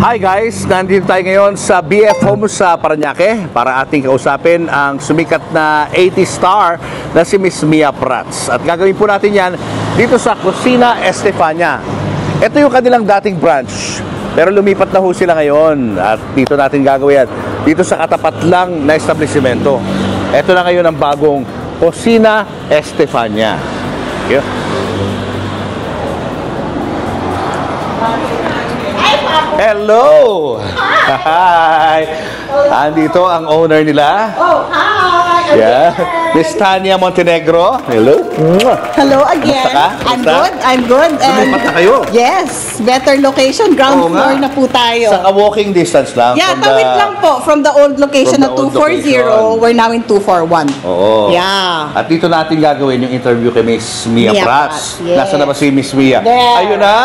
Hi guys! Nandito tayo ngayon sa BF Homes sa Parañaque para ating kausapin ang sumikat na 80 star na si Miss Mia Prats. At gagawin po natin yan dito sa Cocina Estefania. Ito yung kanilang dating branch, pero lumipat na ho sila ngayon at dito natin gagawin yan. Dito sa katapat lang na establishmento. Ito na ngayon ang bagong Cocina Estefania. Yeah. Hello! Hi! Andito ang owner nila. Oh, hi! Yeah. Miss Tania Montenegro. Hello. Hello again. I'm good. I'm good. Lumipat na kayo. Yes, better location. Ground floor na po tayo. Sa walking distance lang. Yeah, tawid lang po. From the old location na 240, we're now in 241. Oo. Yeah. At dito natin gagawin yung interview kay Miss Mia Prats. Yes. Nasaan na ba si Miss Mia? There. Ayun na!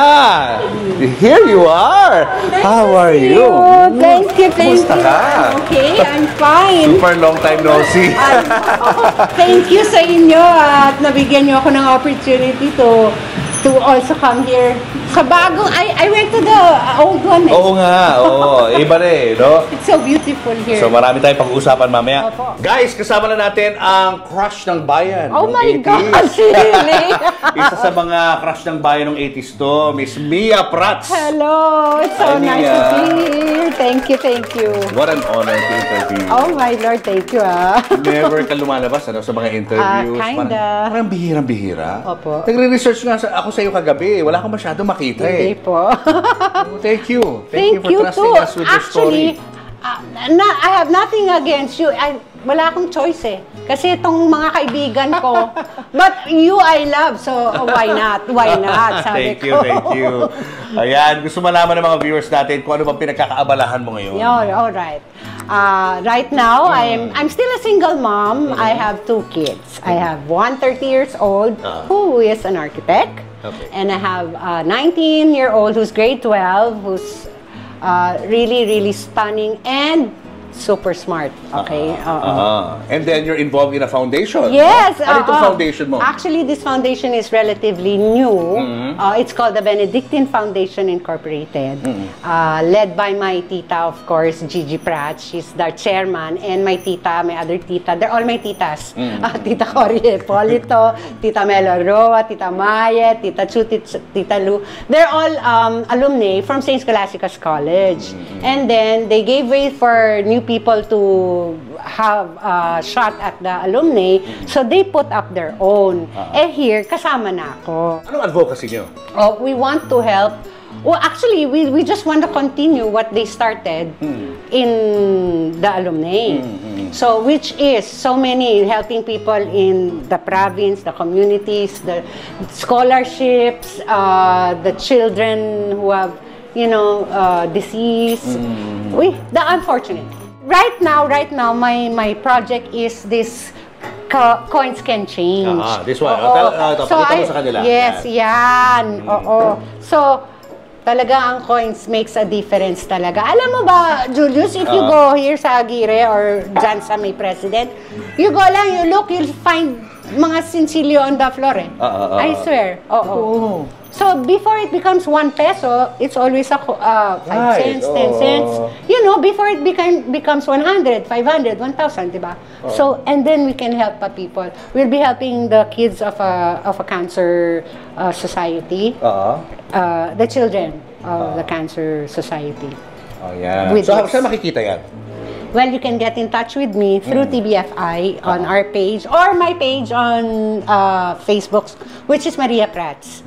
Here you are! How are you? Thank you, thank Kumusta you. ka? Okay, I'm fine. Super long time no see. Thank you sa inyo at nabigyan niyo ako ng opportunity to also come here. Sa bagong, I went to the old one. Oo nga, oo. Iba rin, no? It's so beautiful here. So marami tayong pag-uusapan mamaya. Opo. Guys, kasama na natin ang crush ng bayan. Oh ng my 80s. gosh, really? Isa sa mga crush ng bayan ng 80s to, Miss Mia Prats. Hello, it's so Hi, nice Mia. to be here. Thank you, thank you. What an honor to interview you. Oh my Lord, thank you Never ka lumalabas ano, sa mga interviews. Kinda. Parang bihirang-bihira. Opo. Nagre-research nga ako sa iyo kagabi. Wala akong masyado makita Hindi eh. po. Oh, thank you. Thank you you for trusting too. us with your story. Actually, I have nothing against you. Wala akong choice eh. Kasi itong mga kaibigan ko. But you I love, so why not? Why not? Sabi Thank you, ko. thank you. Ayan, gusto malaman ng mga viewers natin kung ano bang pinagkakaabalahan mo ngayon. All right. Right now, I'm still a single mom. I have 2 kids. I have one 30 years old who is an architect. Okay. And I have a 19-year-old who's grade 12, who's really, really stunning and super smart. Okay? And then you're involved in a foundation. Yes. No? Ano itong foundation mo? Actually, this foundation is relatively new. It's called the Benedictine Foundation Incorporated. Led by my tita, of course, Gigi Prats. She's the chairman. And my tita, my other tita. They're all my titas. Tita Cory Polito, Tita Melo Roa, Tita Maya, Tita Chu, Tita Lu. They're all alumni from St. Scholastica's College. And then they gave way for new people to have a shot at the alumni, so they put up their own. Here, kasama na ako. Anong advocacy niyo? We want to help. Well, actually, we just want to continue what they started in the alumni. So, which is so many helping people in the province, the communities, the scholarships, the children who have, disease. The unfortunate. Right now, my project is this coins can change. This one. Pakita mo sa kanila. Yes, yan. Oo. So, talaga ang coins makes a difference talaga. Alam mo ba, Julius, if you go here sa Aguirre or dyan sa may president, you go lang, you look, you'll find mga sinsilyo on the floor eh. I swear. Oo. So, before it becomes 1 peso, it's always 5 cents, 10 cents. Before it becomes 100, 500, 1,000, diba? So, and then we can help people. We'll be helping the kids of a cancer society. The children of the cancer society. Oh, yeah. So, saan makikita yan? Well, you can get in touch with me through TBFI on our page or my page on Facebook, which is Maria Prats.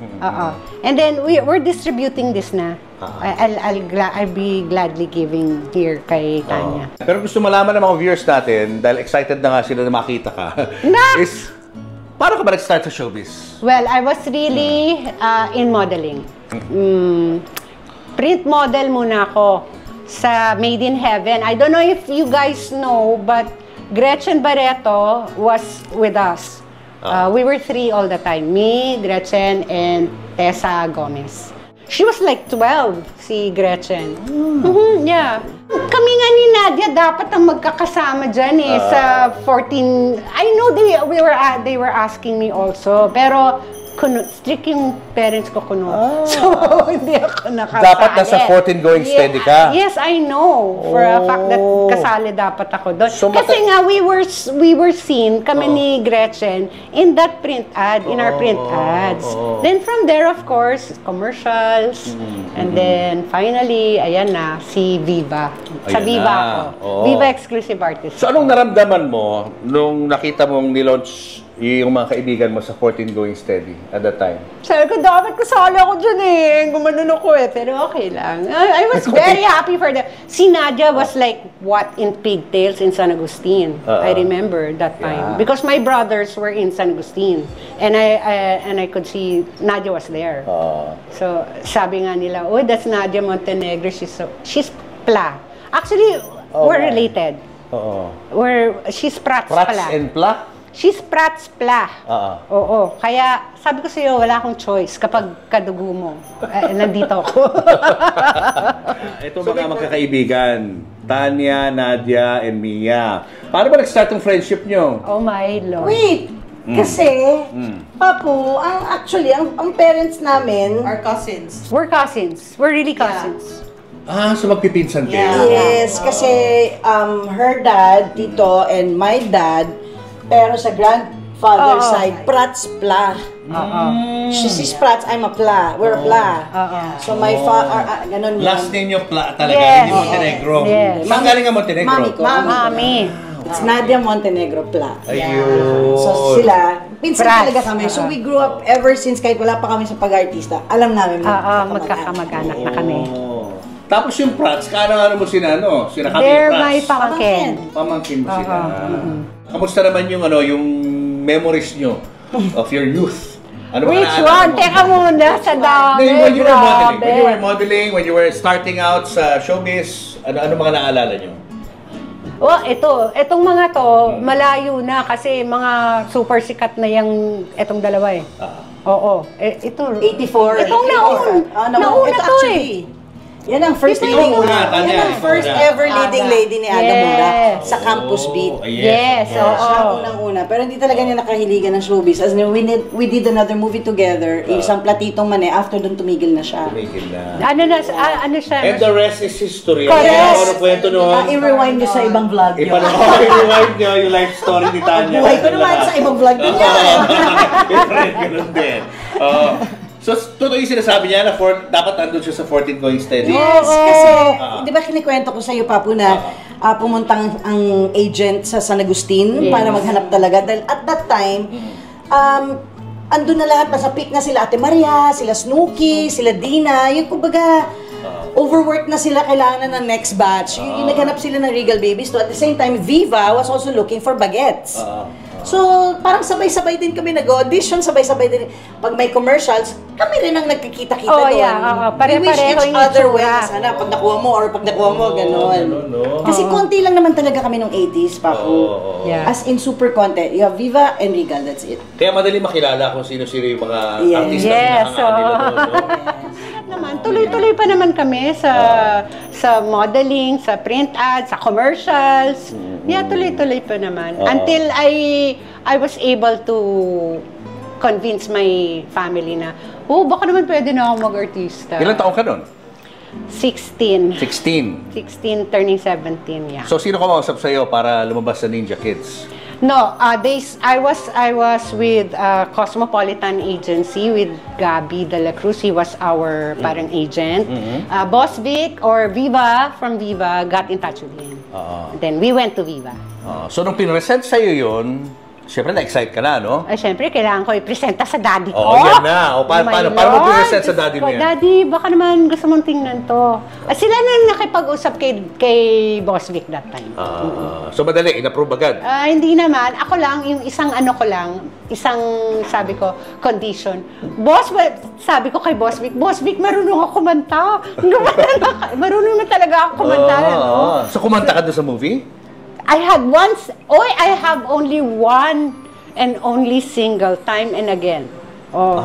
And then we're distributing this na. I'll be gladly giving here kay Tanya. Pero gusto malaman ng mga viewers natin, dahil excited na nga sila na makita ka, is, paano ka ba nag-start sa showbiz? Well, I was really in modeling. Print model muna ako sa Made in Heaven. I don't know if you guys know, but Gretchen Barreto was with us. We were 3 all the time. Me, Gretchen, and Tessa Gomez. She was like 12, si Gretchen. Yeah. Kami nga ni Nadia dapat ang magkakasama dyan eh, sa 14. I know they were asking me also, pero strict yung parents ko kuno. So, hindi ako nakasali. Dapat nasa 14 going steady ka. Yes, I know. For a fact that kasali dapat ako doon. So, kasi nga, we were seen, kami ni Gretchen, in that print ad, in our print ads. Then from there, of course, commercials. And then, finally, ayan na, si Viva. Sa Ayan Viva na. ako. Viva Exclusive Artist. So anong naramdaman mo nung nakita mong nilaunch yung mga kaibigan mo sa 14 Going Steady at that time? Sabi ko, dapat kasali ako dyan eh. Gumanon ako eh. Pero okay lang. I was very happy for them. Si Nadia was like, what, in pigtails in San Agustin. I remember that time. Because my brothers were in San Agustin. And I could see Nadia was there. So, sabi nga nila, oh, that's Nadia Montenegro. She's Pla. Actually, we're related. She's Prats Prats pala. and Pla? She's Prats Pla. Oo. Kaya, sabi ko sa'yo, wala akong choice kapag kadugo mo. Nandito ako. Ito mga magkakaibigan. Tanya, Nadia, and Mia. Paano ba nag-start yung friendship nyo? Oh my Lord. Wait! Kasi, Papu, actually, ang parents namin, Our cousins. We're cousins. We're really cousins. So magpipinsan kayo? yes, kasi her dad, Tito, and my dad, pero sa grandfather side, Prats Pla. She's Prats, I'm a Pla. We're a Pla. So my father, ganun yun. Last name nyo Pla talaga, Yes. hindi Montenegro. Yes. Saan galing ang Montenegro? Mami ko. Mami. It's Nadia Montenegro Pla. Ayun. So sila, pinsan Prats. talaga kami. So we grew up ever since, kahit wala pa kami sa pag-artista, alam namin Magkakamag-anak na kami. Tapos yung Prats, kaano mo sina Kami They're Prats. my pamangkin. Pamangkin mo sila. Kamusta naman yung memories nyo of your youth? Ano ba Which naalala one? mo? Teka muna, sa dami. When you were modeling, Grabe. when you were starting out sa showbiz, ano mga naalala nyo? Well, itong mga to, malayo na kasi mga super sikat na itong dalawa eh. Oo. Ito. 84. Itong nauna ito to actually. Yan ang first Ito leading, yung yan ang first ever leading lady ni Aga Mura sa Campus Beat. Yes, Siya ang unang-una. Pero hindi talaga niya nakahiligan ng showbiz. As in, we did another movie together, isang platitong mane, after doon tumigil na siya. Tumigil na. Ano siya? And the rest is history. Correct. Ano kwento nun? I-rewind niyo sa ibang vlog niyo. I-rewind nyo yung life story ni Tanya. Buhay ko naman sa ibang vlog din yan. Ganun din. So, totoo yung sinasabi niya na dapat andun siya sa 14 Going Steady. Yes, kasi, di ba kinikwento ko sa iyo, Papu, na pumuntang ang agent sa San Agustin para maghanap talaga. Dahil at that time, andun na lahat, nasa peak na sila Ate Maria, sila Snooki, sila Dina, yung kumbaga, overworked na sila, kailangan na ng next batch. Yung naghanap sila ng Regal Babies. So at the same time, Viva was also looking for baguettes. So, parang sabay-sabay din kami nag-audition, sabay-sabay din. Pag may commercials, kami rin ang nagkikita-kita doon. Pare-pareho We wish each yung other itsura. well. Sana pag nakuha mo or pag nakuha mo, gano'n. Kasi konti lang naman talaga kami nung 80s, Papu. Yeah. As in super konti. You have Viva and Regal, that's it. Kaya madali makilala kung sino-sino yung mga artista Yes, na hangaan nila doon. naman, tuloy-tuloy pa naman kami sa modeling, sa print ads, sa commercials. Yeah, tuloy-tuloy pa naman. Until I was able to convince my family na, baka naman pwede na ako mag-artista. Ilang taong ka nun? 16. 16. 16, turning 17, yeah. So, sino kumausap sa'yo para lumabas sa Ninja Kids? No, I was with Cosmopolitan Agency with Gabby De La Cruz. He was our parang agent. Boss Vic or Viva from Viva got in touch with him. Then we went to Viva. So, nung pinresent sa'yo yun, siyempre na-excite ka na, no? Ay, syempre, kailangan ko ipresenta sa daddy ko. Yan na. Paano mo pinresent sa daddy mo yan? Daddy, baka naman gusto mong tingnan to. Sila na nakipag-usap kay Boss Vic that time. So, madali, in-approve agad? Hindi naman. Ako lang, yung isang sabi ko, condition. Sabi ko kay Boss Vic, marunong ako kumanta. Marunong na talaga ako kumanta. So, kumanta ka doon sa movie? I have only one and only single, Time and Again.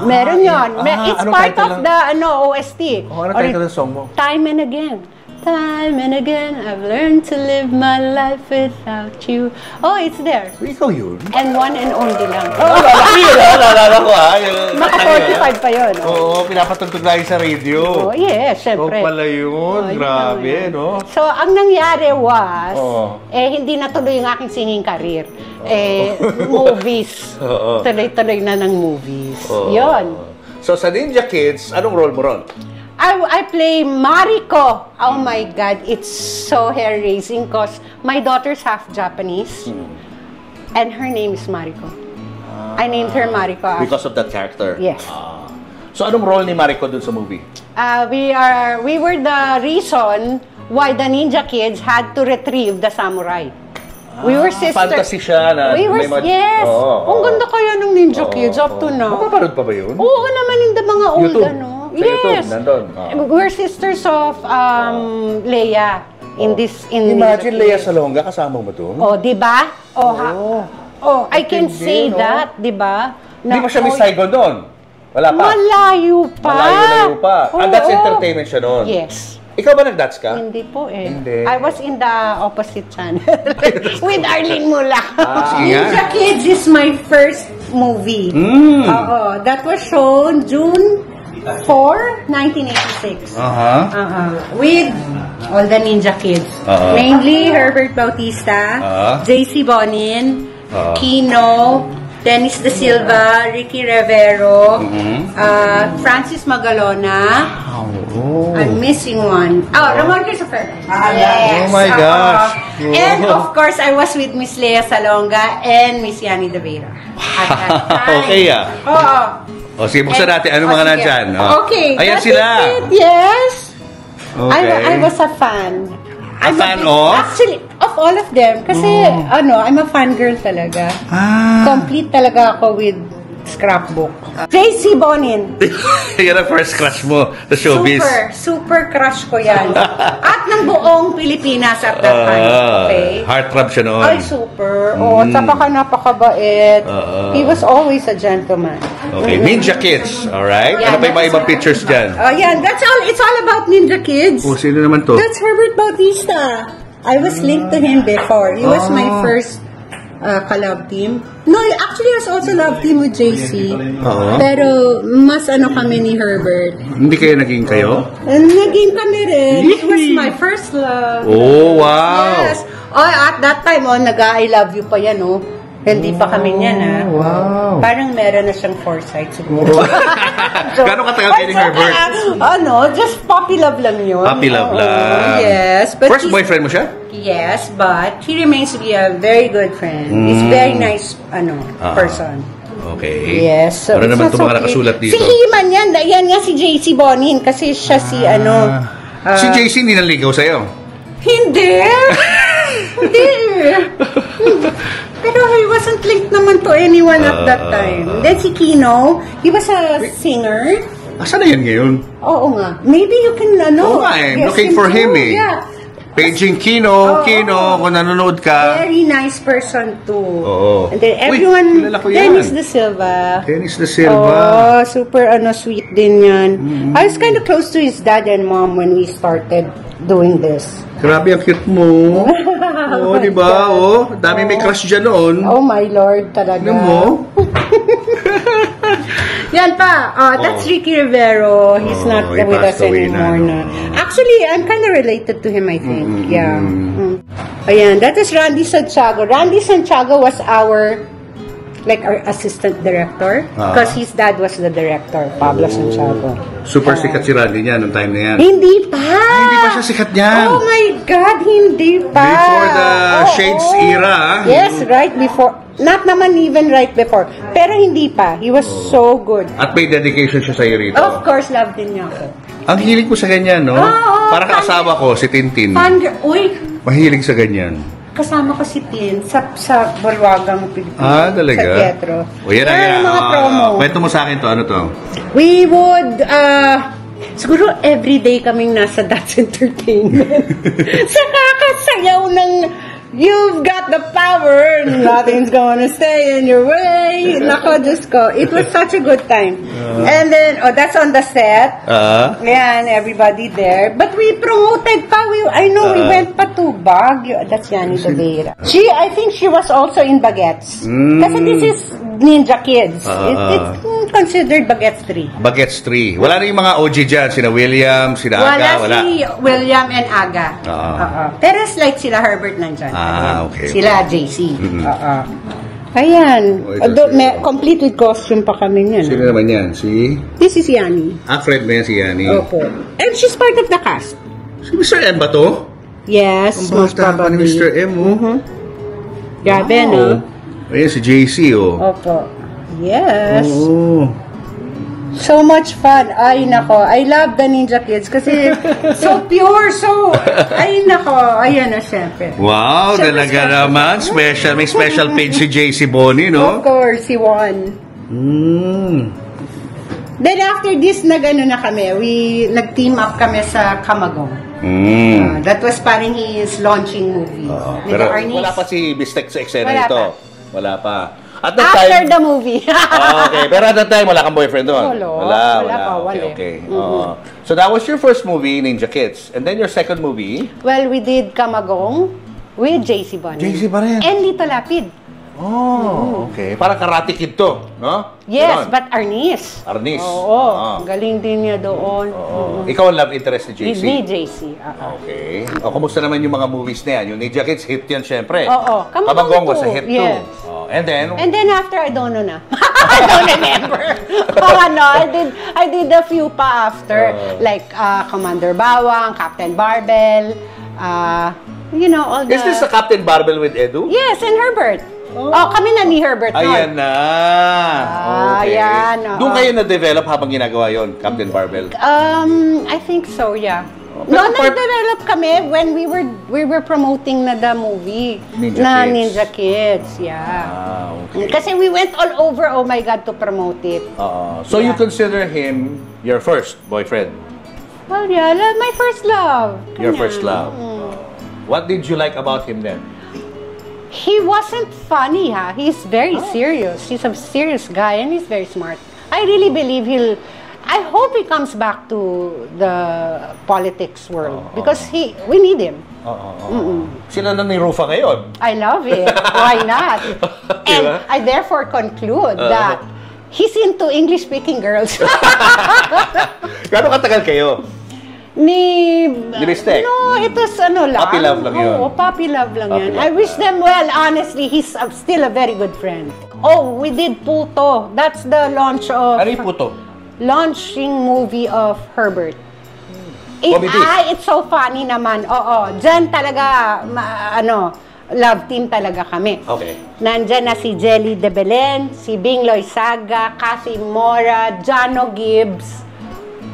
Meron yun. It's anong part title of the OST. Ano title ng song mo? Time and again. Time and again, I've learned to live my life without you. Oh, it's there. Ikaw yun? And one and only lang. Naalala ko Maka 45 pa yun. Oo, pinapatugtog lagi sa radio. Oh, yes, syempre. pala yun. Yun Grabe, lang yun. no? So, ang nangyari was, Oo. hindi natuloy yung aking singing career. Movies. Oo. Tuloy-tuloy na ng movies. Oo. Yun. So, sa Ninja Kids, anong role mo ron? I play Mariko. Oh my God, it's so hair-raising because my daughter's half Japanese and her name is Mariko. I named her Mariko. Because of that character? Yes. So, anong role ni Mariko dun sa movie? We were the reason why the Ninja Kids had to retrieve the samurai. We were sisters. Fantasy siya na We were, may yes. Oo, Ang ganda kaya ng Ninja Kids up to now. Mapapanood pa ba yun? Oo naman yung mga old YouTube. ano. Sa YouTube, nandun. We're sisters of Leia in this Imagine Ninja Lea Kids. Salonga, kasama mo to? Oh, di ba? I can Matindi, say no? that, di ba? Hindi pa siya Miss Saigon doon? Wala pa? Malayo pa. Malayo pa. And that's Oo. entertainment siya noon? Yes. Ikaw ba nag-dance ka? Hindi po eh. Hindi. I was in the opposite channel with Arlene Mula. Sige nga. Ninja Kids is my first movie. Oo. That was shown June 4, 1986. With all the Ninja Kids. Mainly Herbert Bautista, JC Bonin, Kino, Dennis De Silva, Ricky Rivero, Francis Magalona. I'm missing one. Oh, Ramon Christopher. Yes. Oh my gosh. And of course, I was with Miss Lea Salonga and Miss Yani De Vera. At that time. Okay, Oo. O, sige, buksan natin. Ano mga sige. nandyan? Okay. Ayan that sila. is it, yes. Okay. I was a fan. A fan of? Actually, of all of them. Kasi, I'm a fan girl talaga. Complete talaga ako with scrapbook. JC Bonin. Yan ang first crush mo sa showbiz. Super crush ko yan. At ng buong Pilipinas at that time. Okay? Heartthrob siya noon. Ay, super. At saka napakabait. He was always a gentleman. Okay, Ninja Kids. Alright? Yeah, Ano pa yung mga ibang pictures dyan? Oh, yeah. That's all. It's all about Ninja Kids. Oh, sino naman to? That's Herbert Bautista. I was linked to him before. He was my first collab team. No, actually, I was also love team with JC. Pero, mas kami ni Herbert. Hindi kayo naging kayo? Naging kami rin. It was my first love. Oh, wow. Yes. Oh, at that time, nag-I love you pa yan, Hindi pa kami niyan, Wow. Parang meron na siyang foresight siguro. Gano'ng katagal kayo ni Herbert? Just puppy love lang yun. Puppy love lang. Yes. But First boyfriend mo siya? Yes, but he remains to be a very good friend. He's very nice, person. Okay. Yes. Ano naman so itong mga nakasulat dito? Si Himan yan. Yan nga si JC Bonin kasi siya si Si JC hindi naligaw sa'yo? Hindi. Hindi. Pero he wasn't linked naman to anyone at that time. Then si Kino, he was a singer. Asan na yan ngayon? Oo nga. Maybe you can, Oo nga I'm looking for him too. Yeah. Paging Kino, kung nanonood ka. Very nice person too. Oo. And then Uy, everyone, kilala ko yan. Dennis De Silva. Dennis De Silva. Oh, super sweet din yan. I was kind of close to his dad and mom when we started doing this. Grabe ang cute mo. Oo, di ba? Dami may crush dyan noon. Oh my Lord, talaga. Ano mo? Yan pa. That's Ricky Rivero. He's not he with us passed away anymore na, na. Actually, I'm kind of related to him, I think. Yeah. Ayan, that is Randy Santiago. Randy Santiago was our assistant director because his dad was the director, Pablo Santiago. Super sikat si Randy niya nung time na yan. Hindi pa! Hindi pa siya sikat niyan. Oh my God, hindi pa! Before the Shades era. Yes, right before. Not naman even right before. Pero hindi pa. He was so good. At may dedication siya sa'yo rito. Of course, love din niya ako. Ang hilig mo sa ganyan, no? Para kaasawa ko, si Tintin. Uy, Mahilig sa ganyan. kasama ko si Tin sa Bulwagang Pilipinas. Talaga? Sa Pietro. O yan Yan, mga promo. Kwento mo sa akin to, ano to? We would, siguro everyday kaming nasa That's Entertainment. Sa kakasayaw You've got the power. Nothing's gonna stay in your way. Nako, Diyos ko. It was such a good time. And then, that's on the set. Yan, everybody there. But we promoted pa. We went pa to Baguio. That's Yani Dobera. I think she was also in Bagets. Kasi this is Ninja Kids. It's considered Bagets 3. Bagets 3. Wala na yung mga OG dyan. Sina William, sina Aga. Wala si William and Aga. Pero slight sila Herbert nandyan. Okay. Sila JC. Ayan. Complete with costume pa kami niyan. Sino naman yan? This is Yani. Friend ba yan si Yani? Opo. And she's part of the cast. Si Mr. M ba to? Yes, most Ang bata pa ni probably. Mr. M, Grabe, no? Ayan, si JC, Opo. Yes. Oo. So much fun. Ay, nako. I love the Ninja Kids kasi so pure, ay, nako. Ayan na, syempre. Wow, Siyempre, talaga special. naman. May special page si JC Bonnie, no? Of course, he won. Then after this, nag-team up kami sa Camagong. That was parang his launching movie. With Pero Arnis. wala pa si Bistek sa eksena Wala ito. pa. Wala pa. At that After time, the movie. okay. Pero at that time, wala kang boyfriend doon? Wala pa, wala. Okay. So that was your first movie, Ninja Kids. And then your second movie? Well, we did Camagong with JC Bonnie. JC pa rin? And Lito Lapid. Okay. Parang Karate Kid to, no? Yes, Ganon. but Arnis. Arnis. Oo. Galing din niya doon. Ikaw ang love interest ni JC? Ni JC. Okay. Kumusta naman yung mga movies na yan? Yung Ninja Kids, hit yan syempre. Oo. Camagong was a hit Yes. too. And then after, I don't know na. I don't remember. I did a few pa after. Like Commander Bawang, Captain Barbell, all the... Is this a Captain Barbell with Edu? Yes, and Herbert. Kami na ni Herbert. Ayan na. Okay. Ayan. Doon kayo na-develop habang ginagawa yon, Captain Barbell? I think so, yeah. Pero nag-develop kami when we were promoting na the movie Ninja Kids. Yeah. Okay. Kasi we went all over, oh my God, to promote it. So you consider him your first boyfriend? Well, yeah, my first love. Your Kanya. first love? What did you like about him then? He wasn't funny, ha? He's very serious. He's a serious guy and he's very smart. I really believe I hope he comes back to the politics world because we need him. Sila na ni Rufa ngayon. I love it. Why not? And I therefore conclude that he's into English-speaking girls. Gano'ng katagal kayo? Ni Bistek? No, it was lang. Puppy love lang yun. Oo, puppy love lang Puppy yun. love I wish them well. Honestly, he's still a very good friend. Oh, we did Puto. That's the launch of... Ano yung puto? Launching movie of Herbert. Comedy? It's so funny naman. Oo, dyan talaga, love team talaga kami. Okay. Nandyan na si Jelly De Belen, si Bing Loizaga, Cathy Mora, Jano Gibbs.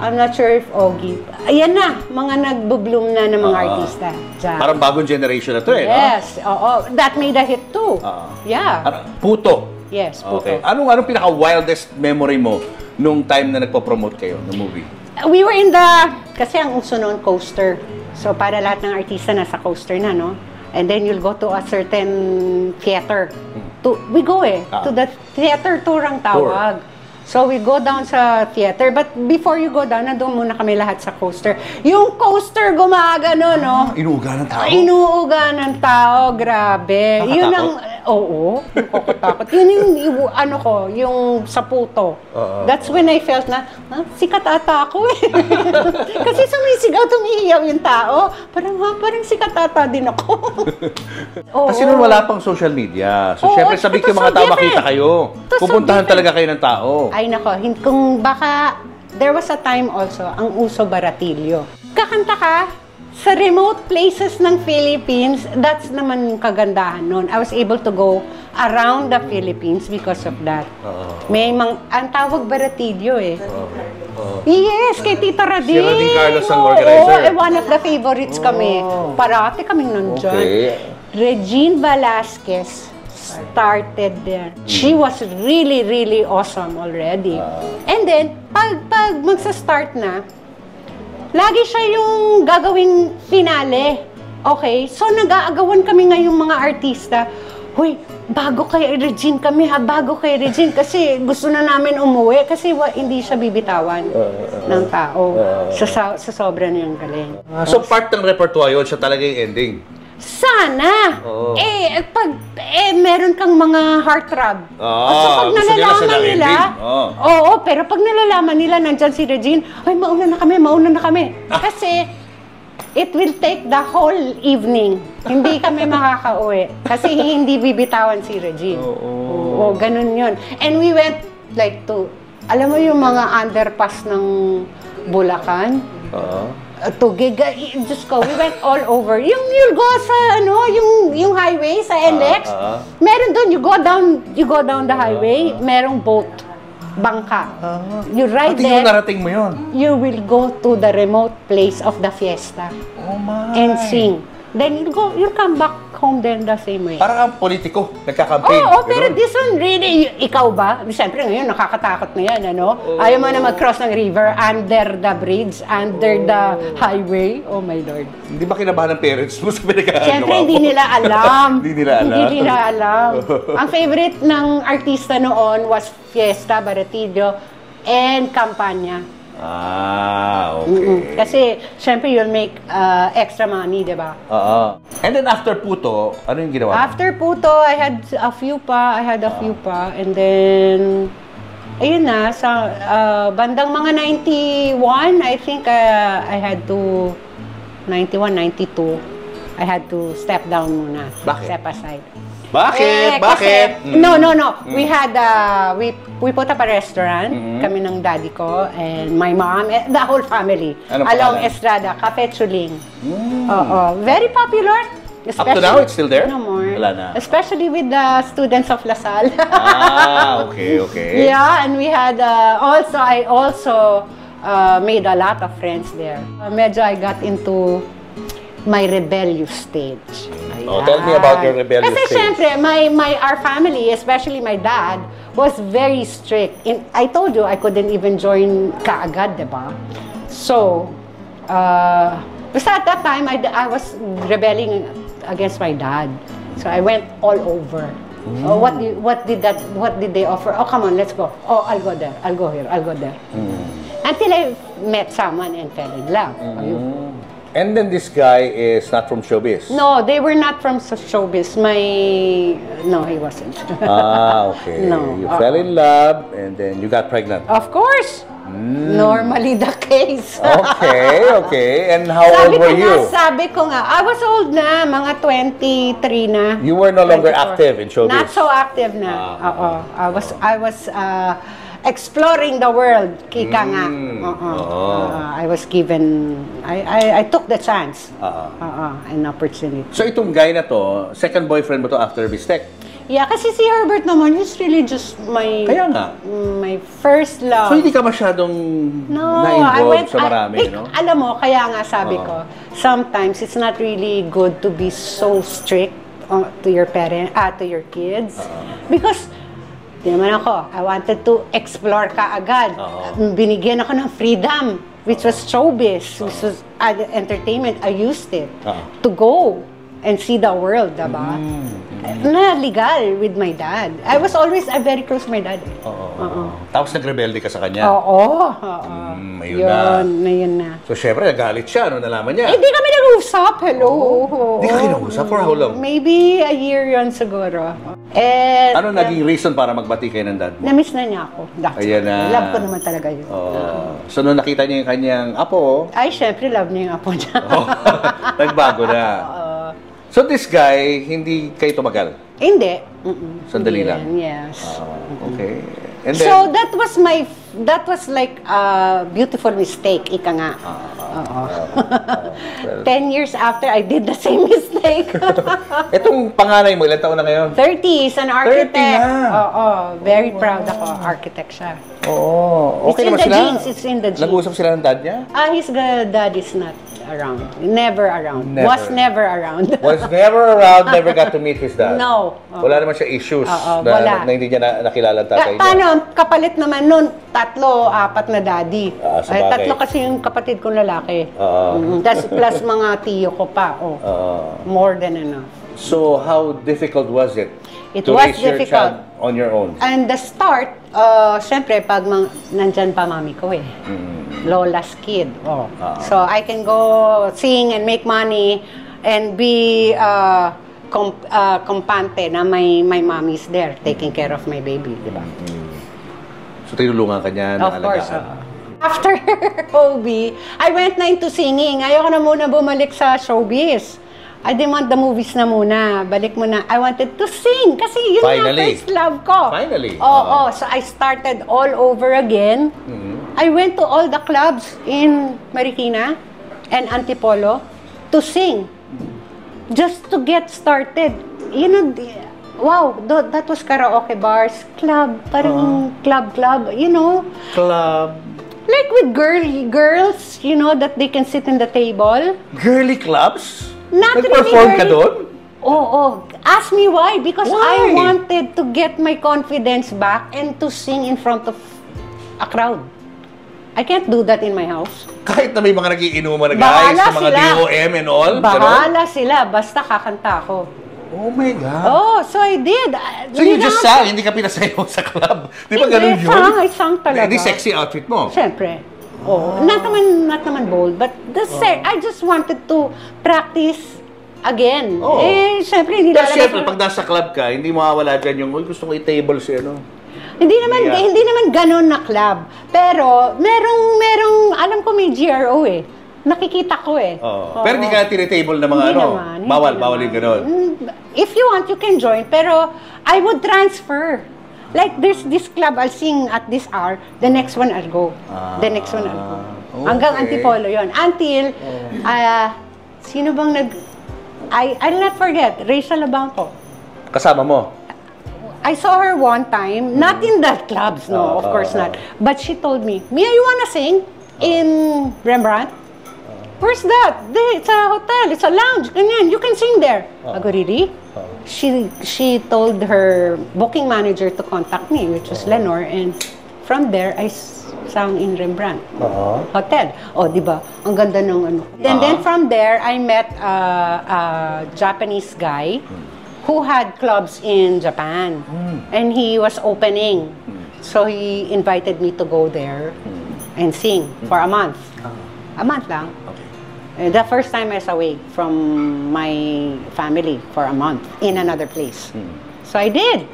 I'm not sure if Ogie. Ayan na, mga nagbo-bloom na ng mga artista. Dyan. Parang bagong generation na to no? Yes, oo. That made a hit too. Yeah. Puto? Yes, Puto. Okay. Anong pinaka-wildest memory mo nung time na nagpo-promote kayo ng movie? We were kasi ang uso noon, coaster. So, para lahat ng artista nasa coaster na, no? And then you'll go to a certain theater. We go to the theater tour ang tawag. So, we go down sa theater. But before you go down, nandun muna kami lahat sa coaster. Yung coaster gumagano, no? Inuuga ng tao? Inuuga ng tao, grabe. Nakatakot? Yun ang, nakakatakot. Yun yung sa Puto. That's when I felt na, sikat ata ako eh. Kasi sumisigaw, tumihiyaw yung tao. Parang sikat ata din ako. Kasi nung wala pang social media. So, syempre, sabi ko mga tao, makita kayo. Pupuntahan talaga kayo ng tao. Ay nako, kung baka, there was a time also, ang uso baratilyo. Kakanta ka sa remote places ng Philippines, that's naman yung kagandahan nun. I was able to go around the Philippines because of that. Ang tawag baratilyo eh. Yes, kay Tita Rading. Si Rading Carlos ang organizer. One of the favorites kami. Parati kaming nandyan. Okay. Regine Velasquez started there. She was really, really awesome already. And then, pag magsa-start na, lagi siya yung gagawing finale. Okay, so nag-aagawan kami ngayong mga artista. Hoy, bago kay Regine kami ha, bago kay Regine kasi gusto na namin umuwi kasi hindi siya bibitawan ng tao sa sobra niyang galing. So part ng repertoire yun, siya talaga yung ending. Sana! Oo. Meron kang mga heartthrob. So pag gusto nila nalalaman sila nila, ending. oo, pero pag nalalaman nila nandyan si Regine, ay mauna na kami. Kasi it will take the whole evening. Hindi kami makakauwi. Kasi hindi bibitawan si Regine. Oo, ganun yun. And we went like alam mo yung mga underpass ng Bulacan? Just go. We went all over. You'll go sa yung highway sa NLEX. Meron doon, you go down the highway, merong boat, bangka. You ride there. Yung narating mo yun? You will go to the remote place of the fiesta. Oh my. And sing. Then you'll come back home then the same way. Parang ang politiko, nagka-campaign. Oo, pero this one really, ikaw ba? Siyempre ngayon, nakakatakot na yan, Ayaw mo na mag-cross ng river, under the bridge, under the highway. Oh my Lord. Hindi ba kinabahan ng parents mo sa pinagkagawa mo? Siyempre, hindi nila alam. Hindi nila alam. Ang favorite ng artista noon was Fiesta, Baratillo, and Campania. Okay. Kasi, syempre, you'll make extra money, di ba? And then after Puto, ano yung ginawa? After Puto, I had a few pa. And then, ayun na, sa bandang mga 91, I think I had to, 91, 92, I had to step down muna. Bakit? Step aside. Bakit? No. We had, we put up a restaurant, kami ng daddy ko, and my mom, the whole family. Anong along pangalan? Estrada, Cafe Chuling. Very popular. Up to now, it's still there? No more. Wala na. Especially with the students of LaSalle. Okay. Yeah, and we had, I also made a lot of friends there. Medyo I got into my rebellious stage. Tell me about your rebellious Kasi stage. syempre, our family, especially my dad, was very strict. I told you, I couldn't even join kaagad, diba? So, basta at that time, I was rebelling against my dad. So I went all over. What did they offer? Oh, come on, let's go. Oh, I'll go there. I'll go here. I'll go there. Until I met someone and fell in love. And then this guy is not from showbiz? No, they were not from showbiz. No, he wasn't. Okay. No. You fell in love and then you got pregnant. Of course. Normally the case. Okay. And how old were you? Sabi ko nga, I was old na, mga 23 na. You were no longer 24. active in showbiz? Not so active na. I was exploring the world, kika nga. I was given, I took the chance, an opportunity. So itong guy na to, second boyfriend mo to after Bistek? Yeah, kasi si Herbert naman, he's really just my my first love. So hindi ka masyadong na-involved sa marami, no? Alam mo, kaya nga sabi ko, sometimes it's not really good to be so strict to your to your kids. Because di naman ako, I wanted to explore ka agad. Binigyan ako ng freedom, which was showbiz, which was entertainment. I used it to go and see the world, diba? Na legal with my dad. I was always very close to my dad. Tapos nagrebelde ka sa kanya? Yun na. So syempre, nagalit siya, nalaman niya? Hindi kami nag-usap, hello. Hindi ka kinausap? For how long? Maybe a year yun siguro. And, ano naging reason para magbati kayo ng dad mo? Na-miss na niya ako. Ayan na. Love ko naman talaga yun. So nung nakita niya yung kanyang apo, ay, syempre, love niya yung apo niya. nagbago na. So this guy, hindi kayo tumagal? Hindi. Sandali lang? Yes. Okay. And then, so that was like a beautiful mistake, ika nga. 10 years after, I did the same mistake. Itong panganay mo, ilang taon na ngayon? 30, he's an architect. 30 na. Very proud ako. Architect siya. Okay It's in naman the sila? genes. It's in the genes. Nag-uusap sila ng dad niya? His dad is not around. Never around. Never. Was never around. Was never around, never got to meet his dad. No. Wala naman siya issues wala. na hindi niya nakilala ang tatay niya. Paano? Kapalit naman nun, 3, 4 na daddy. Sabagay. 3 kasi yung kapatid kong lalaki. Plus mga tiyo ko pa. More than enough. So, how difficult was it It to was raise your difficult. child on your own? And the start, syempre, pag nandyan pa mami ko eh. Lola's kid. So, I can go sing and make money and be kampante na my mommy's there taking care of my baby, di ba? So, tinulungan ka niya, Of course. naalagaan. After Hobie, I went na into singing. Ayoko na muna bumalik sa showbiz. I didn't want the movies na muna. Balik muna. I wanted to sing. Kasi yun yung first love ko. Finally. Oo. So I started all over again. I went to all the clubs in Marikina and Antipolo to sing. Just to get started. You know, wow, that was karaoke bars, club, parang club, you know. Club. Like with girls, you know, that they can sit in the table. Girly clubs? Not really Nag-perform ka girly. doon? Oo. Ask me why. Because Why? I wanted to get my confidence back and to sing in front of a crowd. I can't do that in my house. Kahit na may mga nagiinuman na guys, Bahala sa mga sila. DOM and all? Bahala sila. Basta kakanta ako. Oh my God. Oh, so I did. So you just sang, hindi ka pinasayaw sa club. Di ba ganun yun? I sang talaga. Hindi sexy outfit mo. Siyempre. Oh, not naman bold, but I just wanted to practice again. Oh. Siyempre, hindi Pero lalabas siyempre, na- pag nasa club ka, hindi mawawala dyan yung, gusto ko i-table si ano. Hindi naman ganun na club. Pero, merong, alam ko may GRO eh. Nakikita ko eh. Oo. Pero hindi ka tinitable na mga Hindi ano. naman, Bawal yung ganun. If you want, you can join. Pero, I would transfer. Like, there's this club, I'll sing at this hour. The next one, I'll go. The next one, I'll go. Okay. Hanggang Antipolo yon. Until, sino bang I'll not forget, Rachel Abangco. Kasama mo? I saw her one time, not in that clubs, no, of course not. But she told me, Mia, you wanna sing in Rembrandt? Where's that? It's a hotel, it's a lounge, ganyan, you can sing there. I go, really? She told her booking manager to contact me, which was Lenore, and from there, I sang in Rembrandt Hotel. Oh, di ba? Ang ganda ng ano. And then from there, I met a Japanese guy who had clubs in Japan. And he was opening. So he invited me to go there and sing for a month. A month lang. The first time I was away from my family for a month in another place. So I did.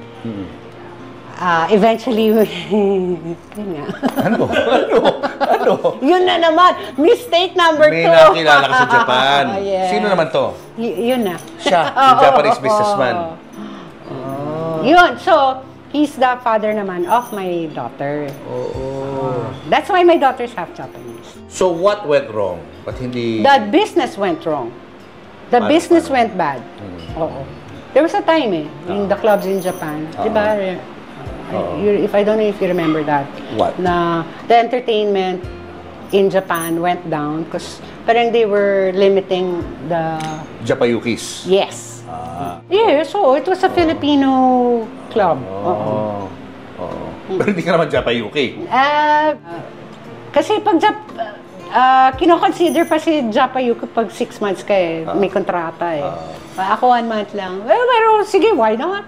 Eventually, yun nga. Ano? Yun na naman. Mistake number 2. May nakilala ka sa Japan. Yes. Sino naman to? Yun na. Siya, yung Japanese businessman. Yun. So, he's the father naman of my daughter. That's why my daughters have Japanese. So what went wrong? Ba't hindi... The business went wrong. The business went bad. Oo. There was a time in the clubs in Japan. Di ba? If I don't know if you remember that. What? Na the entertainment in Japan went down because parang they were limiting the... Japayukis. Yes. Yeah, so it was a Filipino club. Pero hindi ka naman Japayuki. Kasi pag kino-consider pa si Japayuki pag 6 months ka may kontrata Ako 1 month lang. Pero sige, why not?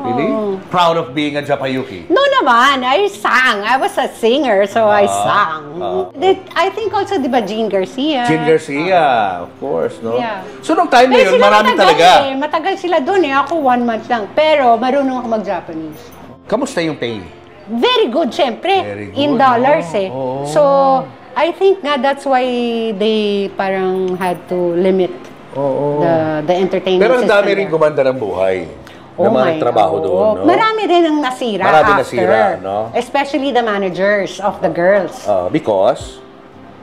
Really? Proud of being a Japayuki? No naman, I sang. I was a singer, so I sang. I think also, di ba, Jean Garcia? Jean Garcia, of course, no? Yeah. So, nung time na Pero yun, sila marami matagal talaga. Matagal sila dun Ako 1 month lang. Pero marunong ako mag-Japanese. Kamusta yung pay? Very good, syempre. Very good, In dollars Oo. So, I think nga that's why they parang had to limit the entertainment Pero ang system dami rin there. gumanda ng buhay. Na mga nagtrabaho doon, no? Marami rin ang nasira Marami after. nasira, no? Especially the managers of the girls. Because?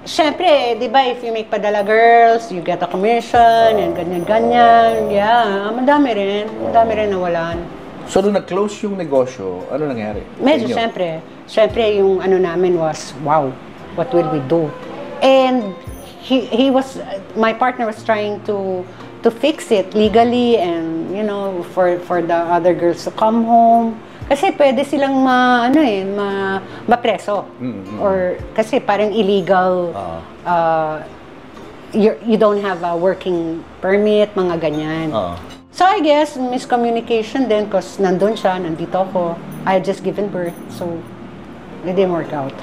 Siyempre, di ba, if you make padala girls, you get a commission, and ganyan-ganyan. Yeah, madami rin nawalan. So, nung nag-close yung negosyo, ano nangyari? Medyo, Sa inyo? siyempre yung ano namin was, wow, what will we do? And he was, my partner was trying to fix it legally and, you know, for the other girls to come home. Kasi pwede silang mapreso. Or kasi parang illegal, you don't have a working permit, mga ganyan. So I guess miscommunication din because nandun siya, nandito ako. I had just given birth, so it didn't work out.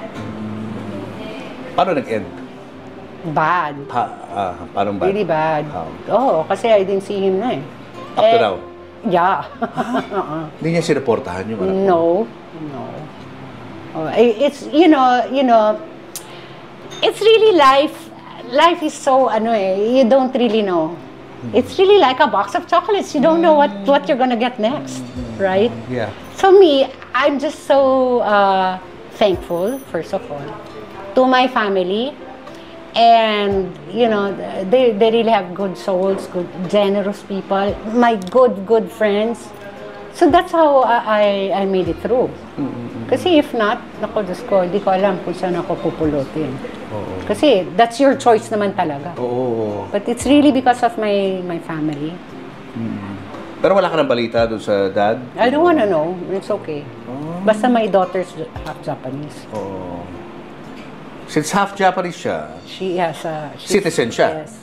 Paano nag-end? Bad. Paano bad? Really bad. Oo, kasi I didn't see him na eh. Up to now? Yeah. Hindi niya sinuportahan yung anak mo? No. It's, you know, it's really life. Life is so, you don't really know. It's really like a box of chocolates. You don't know what you're gonna get next, right? Yeah. So me, I'm just so thankful, first of all, to my family. And, you know, they really have good souls, good, generous people, my good friends. So that's how I made it through. Kasi if not, naku, Diyos ko, hindi ko alam kung saan ako pupulutin. Kasi that's your choice naman talaga. But it's really because of my family. Pero wala ka ng balita doon sa dad? I don't wanna know. It's okay. Basta my daughter's half Japanese. Since half Japanese siya, She has citizen siya? Yes.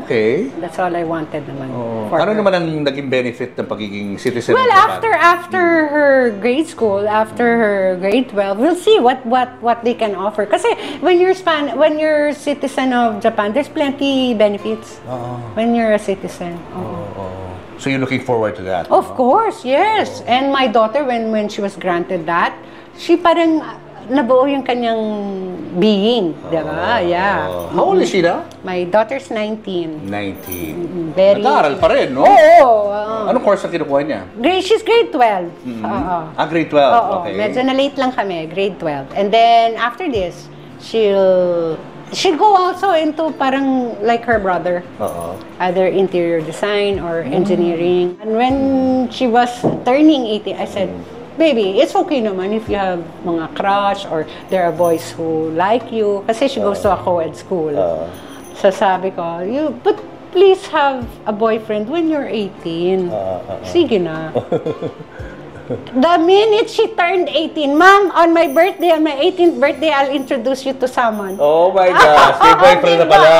Okay. That's all I wanted naman. Ano naman ang naging benefit ng pagiging citizen Well, ng Japan? after her grade school, after her grade 12, we'll see what they can offer. Kasi when you're citizen of Japan, there's plenty benefits. When you're a citizen. So you're looking forward to that? Of course, yes. And my daughter, when she was granted that, she parang nabuo yung kanyang being, diba? Yeah. How old is she now? My daughter's 19. 19. Very. Nag-aaral pa rin, no? Oo. Anong course ang kinukuha niya? She's grade 12. Grade 12. Oo, Okay. medyo na-late lang kami, grade 12. And then, after this, she'll go also into parang like her brother. Either interior design or engineering. And when she was turning 18, I said, baby, it's okay naman if you have mga crush or there are boys who like you. Kasi she goes to a co-ed school. So sabi ko, but please have a boyfriend when you're 18. Sige na. The minute she turned 18, Mom, on my 18th birthday, I'll introduce you to someone. Oh my gosh, may boyfriend na pala.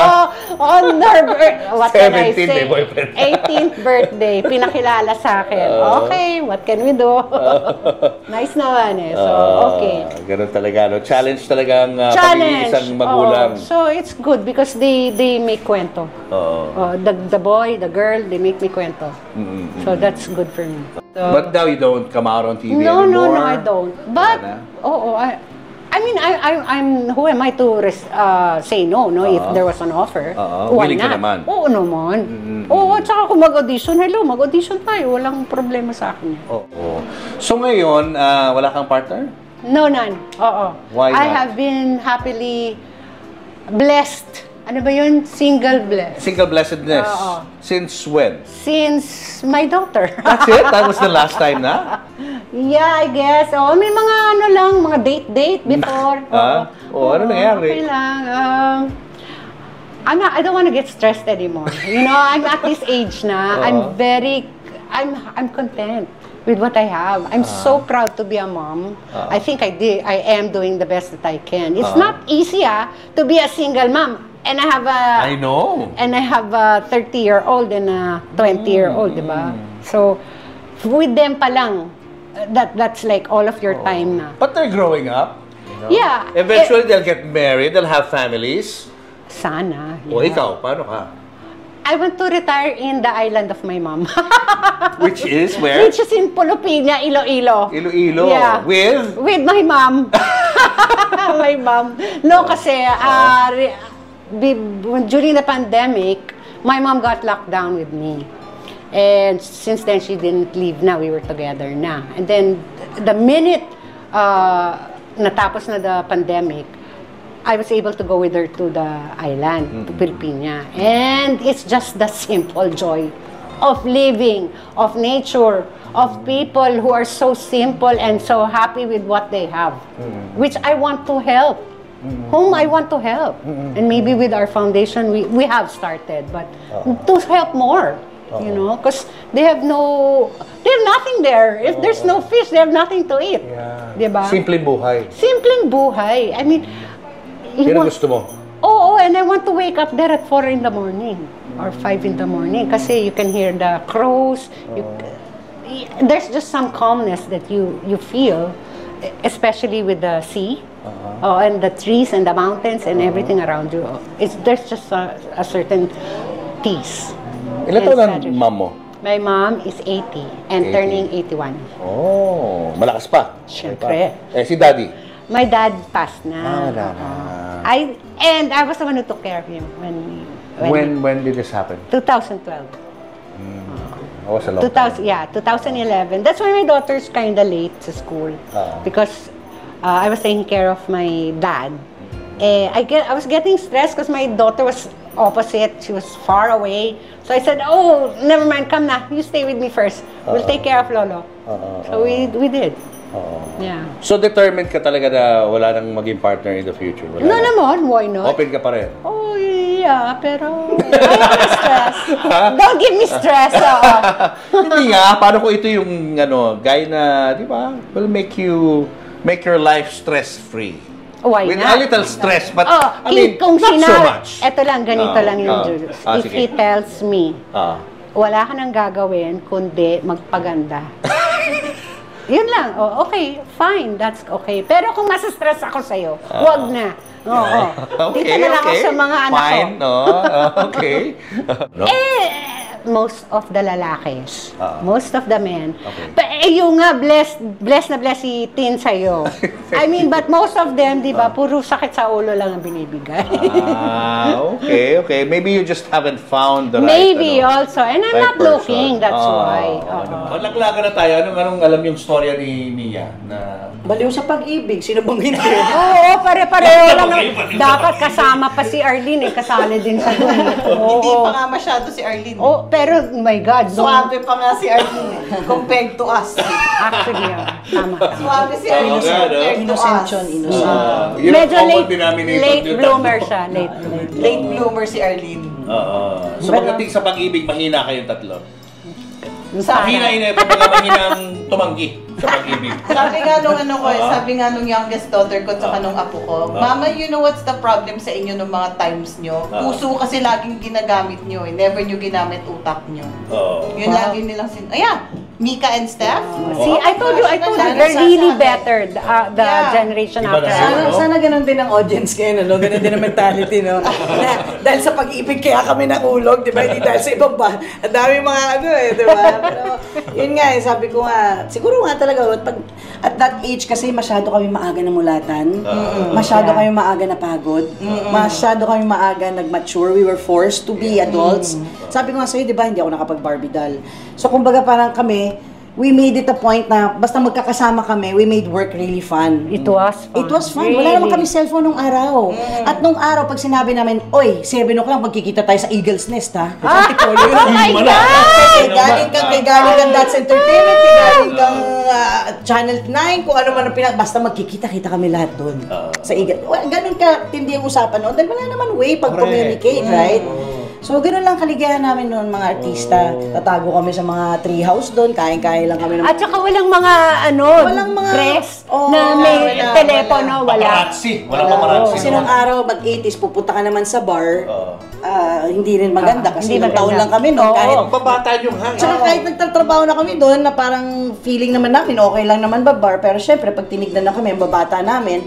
On her what can I 17, say? may boyfriend. 18th birthday, pinakilala sa akin. Okay, what can we do? Nice naman eh. So, okay. Ganun talaga, no? Challenge talaga ang pagiging isang magulang. So, it's good because they make kwento. The boy, the girl, they make me kwento. So, that's good for me. So, but now you don't come out on TV no, anymore? No, I don't. But, I mean, I'm who am I to say no, if there was an offer? Why Willing ka not? naman? Oo naman. At saka kung mag-audition, mag-audition tayo. Walang problema sa akin. So ngayon, wala kang partner? No, none. Why I not? have been happily blessed. Ano ba yun? Single blessed. Single blessedness? Since when? Since my daughter. That's it? That was the last time na? Yeah, I guess. May mga mga date before. Ano nangyari? Okay lang. I don't want to get stressed anymore. You know, I'm at this age na. I'm content with what I have. I'm so proud to be a mom. I think I am doing the best that I can. It's not easy to be a single mom. And I have I know. And I have a 30-year-old and a 20-year-old, diba? So, with them pa lang, that's like all of your time na. But they're growing up. You know? Yeah. Eventually, they'll get married, they'll have families. Sana. O ikaw, paano ka? I want to retire in the island of my mom. Which is where? Which is in Pulupina, Iloilo. Iloilo. Yeah. With my mom. My mom. No, kasi during the pandemic, my mom got locked down with me. And since then, she didn't leave na. We were together na. And then, the minute natapos na the pandemic, I was able to go with her to the island, to Pilipina. And it's just the simple joy of living, of nature, of people who are so simple and so happy with what they have, which I want to help. whom I want to help. And maybe with our foundation, we have started, but to help more, you know, because they have nothing there. If there's no fish, they have nothing to eat. Diba? Simpleng buhay. Simpleng buhay. I mean, Yan ang gusto mo? Oo, and I want to wake up there at 4 in the morning or 5 in the morning kasi you can hear the crows. There's just some calmness that you feel, especially with the sea, and the trees and the mountains and everything around you. There's just a certain peace. Ilan taon ang mom mo? My mom is 80 and 80. turning 81. Oh, malakas pa. Siyempre. Si daddy? My dad passed na. Wala na. I was the one who took care of him When did this happen? 2012. That was a long time. 2011. That's why my daughter's kind of late to school because I was taking care of my dad. I was getting stressed because my daughter was opposite. She was far away. So I said, "Oh, never mind. Come na. You stay with me first. We'll take care of Lolo." So we did. Yeah. So determined ka talaga na wala nang maging partner in the future? Wala No na? naman, why not? Open ka pa rin? Oh, yeah, pero ayaw stress. Don't give me stress. Hindi nga. Paano kung ito yung guy na, di ba, will make your life stress-free? Why With not? a little stress, but I mean, kung not so much. Eto lang, ganito lang yung Julius. If sige. he tells me, wala ka nang gagawin kundi magpaganda. Yun lang. Oh, okay, fine. That's okay. Pero kung masa-stress ako sa'yo, wag na. Oo. Okay, Dito na lang ako sa mga anak ko. Fine, no? Okay. No? Most of the lalakis, most of the men. Okay. Yung nga, blessed si Tin sa'yo. I mean, but most of them, di ba, puro sakit sa ulo lang ang binibigay. Okay. Maybe you just haven't found the Maybe right, also. And I'm right not looking, person. that's why. Malaglaga na tayo. Anong alam yung storya ni Mia? Na Baliw sa pag-ibig, sino bang hindi? Oo, pare-pareho lang. Dapat kasama pa si Arlene, kasali din sa doon. Hindi pa nga masyado si Arlene. Oh, pero, oh my God. Suwabe pa nga si Arlene compared to us. Actually, tama. Suwabe si Arlene compared to Innocent us. yun, innocent. yun ang Medyo common denominator late nyo. bloomer siya. Late. Late bloomer si Arlene. So pagdating sa pag-ibig, mahina kayong tatlo. Sana. Mahinang tumanggi sa pag-ibig. Sabi nga nung youngest daughter ko tsaka nung apo ko, Mama, you know what's the problem sa inyo nung mga times nyo? Puso kasi laging ginagamit nyo eh. Never nyo ginamit utak nyo. Yun lagi nilang Mika and Steph? See, I told you, they're really better, the generation Iba after. na. Sana ganun din ang audience ngayon, no? Ganun din ang mentality, no? Dahil sa pag-ibig kaya kami nakulog, di ba? Hindi dahil sa ibang ba? Ang dami mga di ba? Pero, yun nga, sabi ko nga, siguro nga talaga, at that age kasi masyado kami maaga namulatan, masyado kami maaga napagod, masyado kami maaga nag-mature, we were forced to be adults. Sabi ko nga sa'yo, di ba, hindi ako nakapag-Barbie doll. So, kumbaga parang kami, we made it a point na basta magkakasama kami, we made work really fun. It was fun. It was fun. Really. Wala naman kami cellphone nung araw. At nung araw, pag sinabi namin, oy, 7 o'clock, magkikita tayo sa Eagle's Nest, ha? Sa Antipolo yun. Oh my God! Kay galing kang That's Entertainment, kay galing kang Channel 9, kung ano man ang basta magkikita-kita kami lahat doon. Sa Eagle. Ganun ka, tindi ang usapan noon. Dahil wala naman way pag-communicate, right? So, gano'n lang kaligayahan namin noon mga artista. Tatago kami sa mga treehouse doon, kain-kain lang kami ng At saka walang mga, Walang mga- press Oo, na may telepono, wala. Paparazzi. Walang paparazzi. Kasi nung araw, mag-80s, pupunta ka naman sa bar, hindi rin maganda kasi Hindi ilang taon maganda. lang kami noon. Oo. Kahit, Babata yung tsaka kahit nagtatrabaho na kami doon, na parang feeling naman namin, okay lang naman ba bar, pero syempre, pag tinignan na kami, ang babata namin,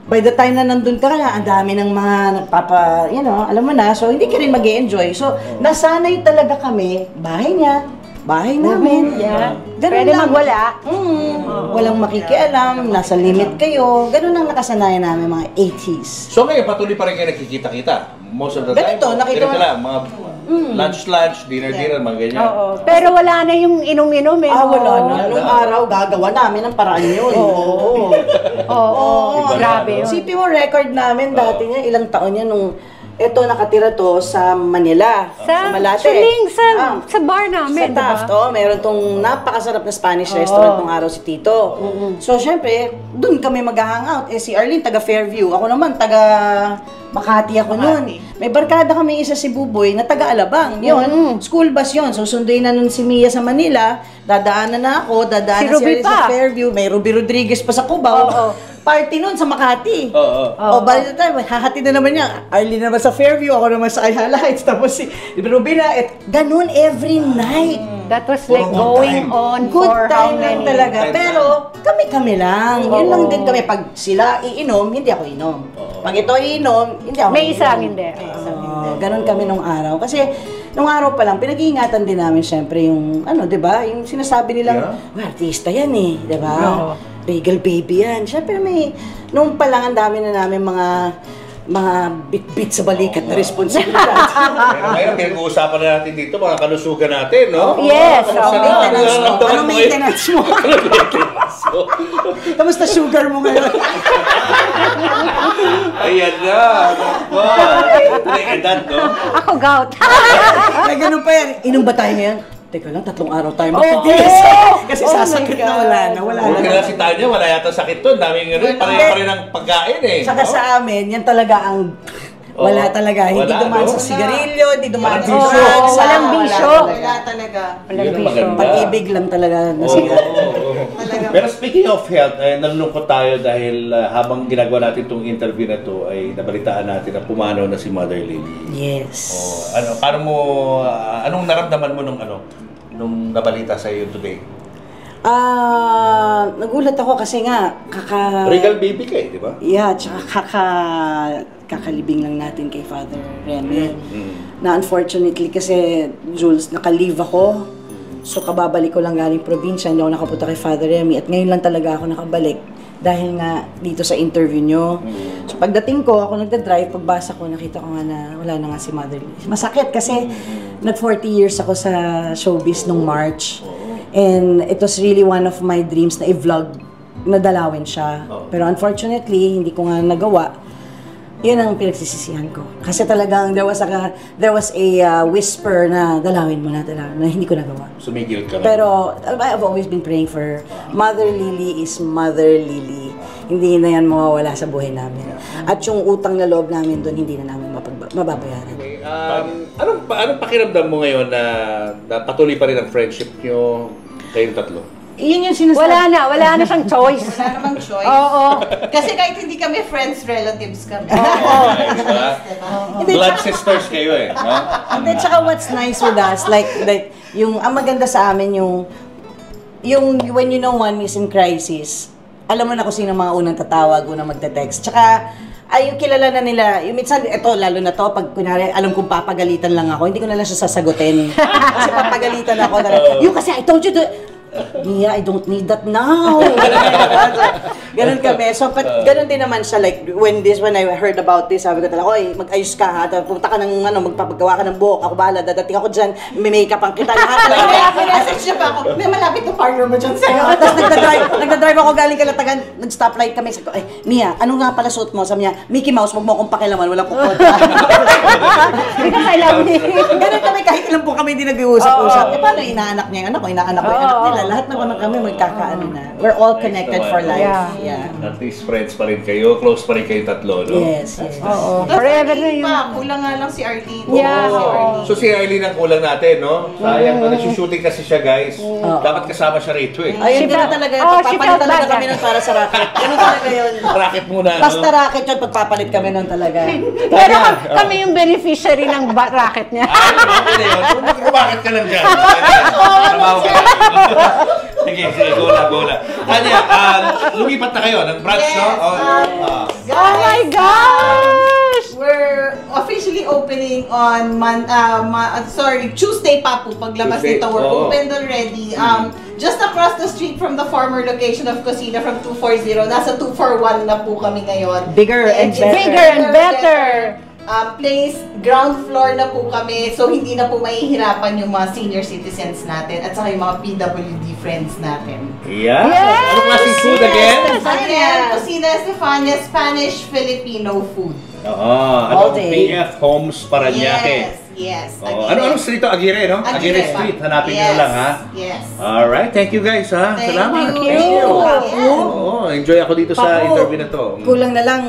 by the time na nandun ka na, ang dami ng mga nagpapa, alam mo na, so hindi ka rin mag-e-enjoy. So, nasanay talaga kami, bahay niya, bahay namin. Yeah. Ganun Pwede lang. magwala. Walang makikialam, nasa limit kayo. Ganun ang nakasanayan namin mga 80s. So ngayon, patuloy pa rin kayo nakikita-kita. Most of the Ganito, time. nakita mo- lang, mga lunch, dinner, mga ganyan. Oo. Pero wala na yung inom-inom eh. Wala na. Nung araw, gagawa namin ang paraan yun. Oo. Oo. Iba na, Grabe no? yun. Isipin mo, record namin dati niya, ilang taon niya nung Ito, nakatira to sa Manila. Sa Malate. Chuling, sa bar namin, Sa Taft, meron tong napakasarap na Spanish restaurant nung araw si Tito. So, syempre, dun kami mag-hangout. Si Arlene, taga Fairview. Ako naman, taga Makati ako noon. May barkada kami isa si Buboy na taga Alabang. Yun, school bus yun. So, sunduin na nun si Mia sa Manila. Dadaanan na ako, dadaanan si Arlene sa Fairview. May Ruby Rodriguez pa sa Cubao. Party nun sa Makati. Balik na tayo, hahati na naman niya. Arlene naman sa Fairview, ako naman sa Ayala Heights. Tapos si Ruby na, ganun every night. That was like going on Good for how time lang many? talaga. Pero kami-kami lang. Yun lang din kami. Pag sila iinom, hindi ako inom. Pag ito iinom, hindi ako May inom. isang hindi. Ganun kami nung araw. Kasi nung araw pa lang, pinag-iingatan din namin syempre yung, di ba? Yung sinasabi nilang, artista yan eh, di ba? Regal baby yan. Syempre nung pa lang ang dami na namin mga bit-bit sa balikat na responsibilidad. Pero ngayon, pinag-uusapan na natin dito, mga kalusugan natin, no? Yes. Anong maintenance mo? Kamusta sugar mo ngayon? Ayan na. Ito na yung edad, no? Ako gout. Kaya ganun pa yan. Inom ba tayo ngayon? Teka lang, 3 araw tayo magtitis. Kasi sasakit na wala Huwag na. na si Tanya, wala yata sakit to. Daming pareho pa rin ang pagkain eh. Saka sa amin, yan talaga ang wala talaga. Hindi dumaan sa sigarilyo, hindi dumaan sa drugs. Walang bisyo. Wala talaga. Walang bisyo. Pag-ibig lang talaga na sigarilyo. Pero speaking of health, nalulungkot tayo dahil habang ginagawa natin itong interview na to ay nabalitaan natin na pumanaw na si Mother Lily. Yes. Anong naramdaman mo nung nabalita sa iyo today? Nagulat ako kasi nga Regal baby ka eh, di ba? Yeah, tsaka kakalibing lang natin kay Father Remy. Na unfortunately kasi, Jules, naka-leave ako. So kababalik ko lang galing probinsya, hindi ako nakapunta kay Father Remy. At ngayon lang talaga ako nakabalik dahil nga dito sa interview nyo. So pagdating ko, ako nagda-drive, pagbasa ko, nakita ko nga na wala na nga si Mother Lily. Masakit kasi nag-40 years ako sa showbiz nung March. And it was really one of my dreams na i-vlog, na dalawin siya. Pero unfortunately, hindi ko nga nagawa. Yun ang pinagsisisihan ko. Kasi talagang there was a whisper na dalawin mo na hindi ko nagawa. Sumigil ka na. Pero I've always been praying for Mother Lily is Mother Lily. Hindi na yan mawawala sa buhay namin. At yung utang na loob namin doon, hindi na namin mababayaran. Okay, anong pakiramdam mo ngayon na patuloy pa rin ang friendship nyo kayong tatlo? Iyon yung sinasabi. Wala na siyang choice. Wala namang choice. Oo. Kasi kahit hindi kami friends, relatives kami. Blood sisters kayo eh. Hindi, tsaka what's nice with us, like yung, ang maganda sa amin yung when you know one is in crisis, alam mo na kung sino mga unang tatawag, unang magte-text. Tsaka, yung kilala na nila, yung minsan, ito, lalo na to, pag kunwari, alam kong papagalitan lang ako, hindi ko na lang siya sasagutin. Kasi papagalitan ako. Yung kasi, I told you to, Mia, I don't need that now. Ganun kami. So, ganun din naman siya. Like, when I heard about this, sabi ko talaga, oy, mag-ayos ka ha. Pumunta ka ng, magpapagawa ka ng buhok. Ako bahala, dadating ako dyan. May makeup ang kita. Lahat talaga. Message niya pa ako, may malapit na partner mo dyan sa'yo. Tapos nagdadrive ako galing Kalatagan. Nag-stoplight kami. Sabi ko, ay, Mia, ano nga pala suot mo? Sabi niya, Mickey Mouse, wag mo akong pakilaman. Walang kukontra. Because I love me. Ganun kami, kahit ilan po kami hindi nag-iusap-usap. Eh, paano inaanak niya yung anak ko? Inaanak ko yung anak nila. Lahat naman kami magkakaano na. We're all connected for life. Yeah. At least friends pa rin kayo, close pa rin kayo tatlo, no? Yes. Oo. Forever na yun. Kulang nga lang si Arlene. Yeah. Si Arlene. So si Arlene ang kulang natin, no? Sayang, nag-shooting kasi siya, guys. Dapat kasama siya rito eh. Ayun, gano'n talaga. she Pagpapalit felt talaga bad. kami nun para sa racket. Gano'n talaga yun. Racket muna, no? Basta racket yun, pagpapalit kami nun talaga. Pero kami yung beneficiary ng racket niya. Okay na yun. Bakit ka lang dyan? Sige, go na. Tanya, lumipat na kayo ng branch, no? Oh my gosh! We're officially opening on Tuesday pa po paglabas Tuesday. nito. We're open already. Just across the street from the former location of Cocina from 240. Nasa 241 na po kami ngayon. Bigger and better. Bigger and better. place, ground floor na po kami, so hindi na po mahihirapan yung mga senior citizens natin at saka yung mga PWD friends natin. Yeah. Yes! Ano klaseng food again? Again, Cocina Estefania, Spanish-Filipino food. All day. BF Homes Parañaque. Yes. Anong street to? Aguirre, no? Aguirre Street. Hanapin nyo lang, ha? Yes. Alright. Thank you, guys, ha? Thank Salamat. you. Thank you. Yeah. Enjoy ako dito sa interview na to. Kulang na lang,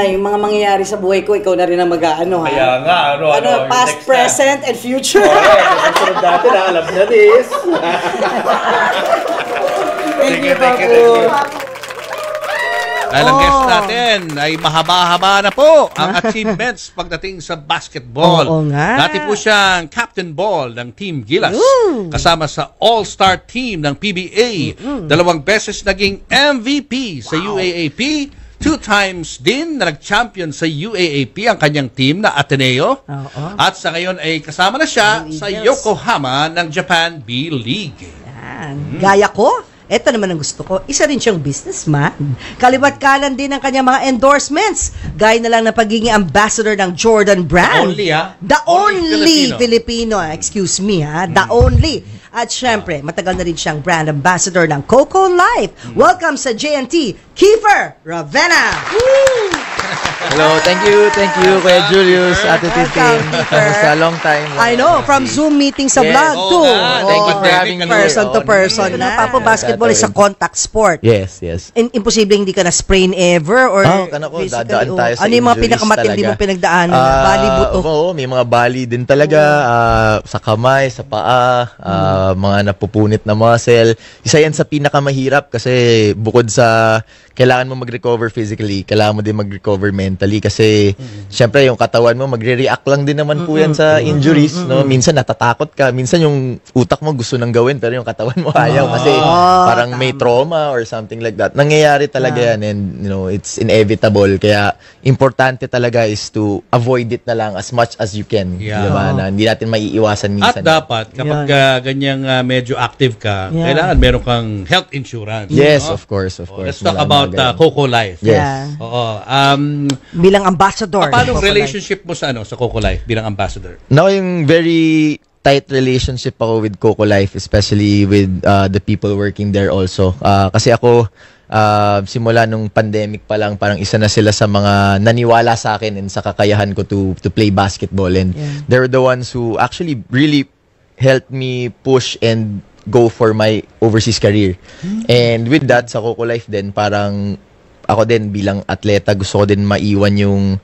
yung mga mangyayari sa buhay ko, ikaw na rin ang mag-aano, ha? Kaya nga, yung past, next present, and future. Correct. Susunod natin, alam na this. Thank you, Thank Papu. you. Dahil ang guest natin ay mahaba-haba na po ang achievements pagdating sa basketball. Oo nga. Dati po siyang Captain Ball ng Team Gilas. Kasama sa All-Star Team ng PBA. 2 beses naging MVP sa UAAP. 2 times din na nag-champion sa UAAP ang kanyang team na Ateneo. At sa ngayon ay kasama na siya sa Yokohama ng Japan B-League. Yan. Gaya ko, ito naman ang gusto ko. Isa rin siyang businessman. Kaliwat kanan din ang kanyang mga endorsements. Gaya na lang na pagiging ambassador ng Jordan brand. The only Filipino. Excuse me, ha? The only. At syempre, matagal na rin siyang brand ambassador ng Coco Life. Welcome sa JNT, Kiefer Ravenna. Hello, thank you, Kuya Julius, Attitude Team. Sa long time. I know, from Zoom meeting sa vlog too. Thank you for having me. Person to person. Papo, basketball is a contact sport. Yes. Imposible hindi ka na-sprain ever or Kanako, dadaan tayo sa ano yung mga injuries pinakamatindi talaga. mong pinagdaanan? Bali buto. Oo, may mga bali din talaga. Sa kamay, sa paa, mga napupunit na muscle. Isa yan sa pinakamahirap kasi bukod sa kailangan mo mag-recover physically, kailangan mo din mag-recover mentally kasi syempre yung katawan mo magre-react lang din naman po yan sa injuries, no? Minsan natatakot ka, minsan yung utak mo gusto nang gawin pero yung katawan mo ayaw kasi parang may trauma or something like that. Nangyayari talaga yan and it's inevitable kaya importante talaga is to avoid it na lang as much as you can. Diba? Na hindi natin maiiwasan minsan. At dapat kapag ganyang medyo active ka, kailangan meron kang health insurance. Yes, of course. Let's talk about Coco Life. Yes. Oo. Bilang ambassador. Paano relationship mo sa Coco Life bilang ambassador? Now, yung very tight relationship ako with Coco Life, especially with the people working there also. Kasi ako, simula nung pandemic pa lang, parang isa na sila sa mga naniwala sa akin and sa kakayahan ko to play basketball. And they're the ones who actually really helped me push and go for my overseas career. And with that, sa Coco Life din, parang ako din bilang atleta, gusto ko din maiwan yung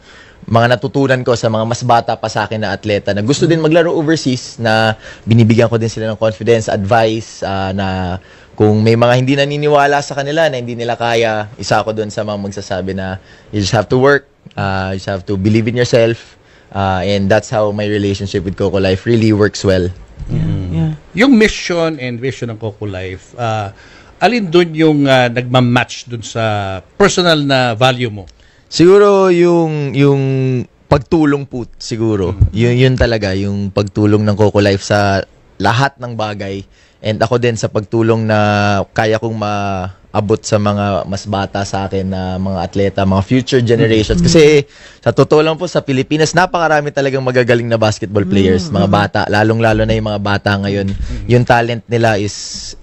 mga natutunan ko sa mga mas bata pa sa akin na atleta na gusto din maglaro overseas, na binibigyan ko din sila ng confidence, advice, na kung may mga hindi naniniwala sa kanila na hindi nila kaya, isa ako doon sa mga magsasabi na you just have to work, you just have to believe in yourself, and that's how my relationship with Coco Life really works well. Yung mission and vision ng Coco Life, alin dun yung nagmamatch dun sa personal na value mo? Siguro yung pagtulong po siguro. Yun talaga yung pagtulong ng Coco Life sa lahat ng bagay. And ako din sa pagtulong na kaya kong maabot sa mga mas bata sa akin na mga atleta, mga future generations. Kasi sa totoo lang po sa Pilipinas, napakarami talagang magagaling na basketball players, mga bata, lalong-lalo na yung mga bata ngayon. Yung talent nila is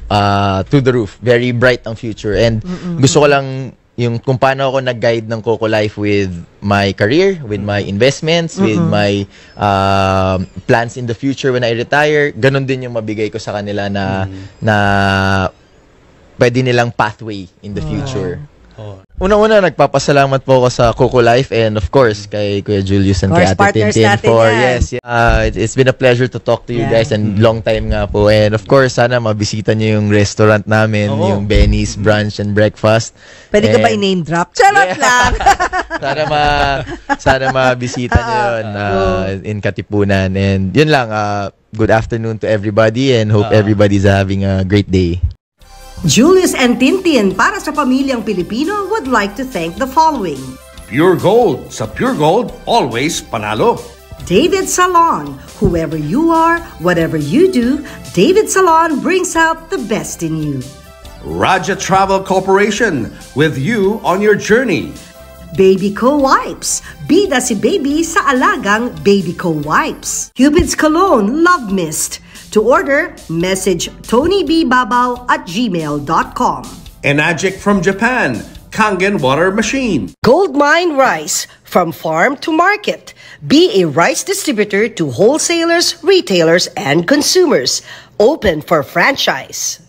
to the roof. Very bright ang future. And gusto ko lang yung kung paano ako nag-guide ng Coco Life with my career, with my investments, with my plans in the future when I retire, ganun din yung mabigay ko sa kanila na pwede nilang pathway in the future. Una-una, nagpapasalamat po ako sa Coco Life and of course kay Kuya Julius and kay Ate Tintin for it's been a pleasure to talk to you guys and long time nga po, and of course sana mabisita niyo yung restaurant namin, yung Benny's Brunch and Breakfast. Pwede ka ba i-name drop? Charot lang! sana mabisita niyo yun in Katipunan, and yun lang, good afternoon to everybody and hope everybody's having a great day. Julius and Tintin para sa pamilyang Pilipino would like to thank the following. Pure Gold. Sa Pure Gold, always panalo. David Salon. Whoever you are, whatever you do, David Salon brings out the best in you. Raja Travel Corporation. With you on your journey. Baby Co Wipes. Bida si baby sa alagang Baby Co Wipes. Cupid's Cologne Love Mist. To order, message tonybbabaw@gmail.com. Enagic from Japan, Kangen water machine. Goldmine Rice. From farm to market. Be a rice distributor to wholesalers, retailers, and consumers. Open for franchise.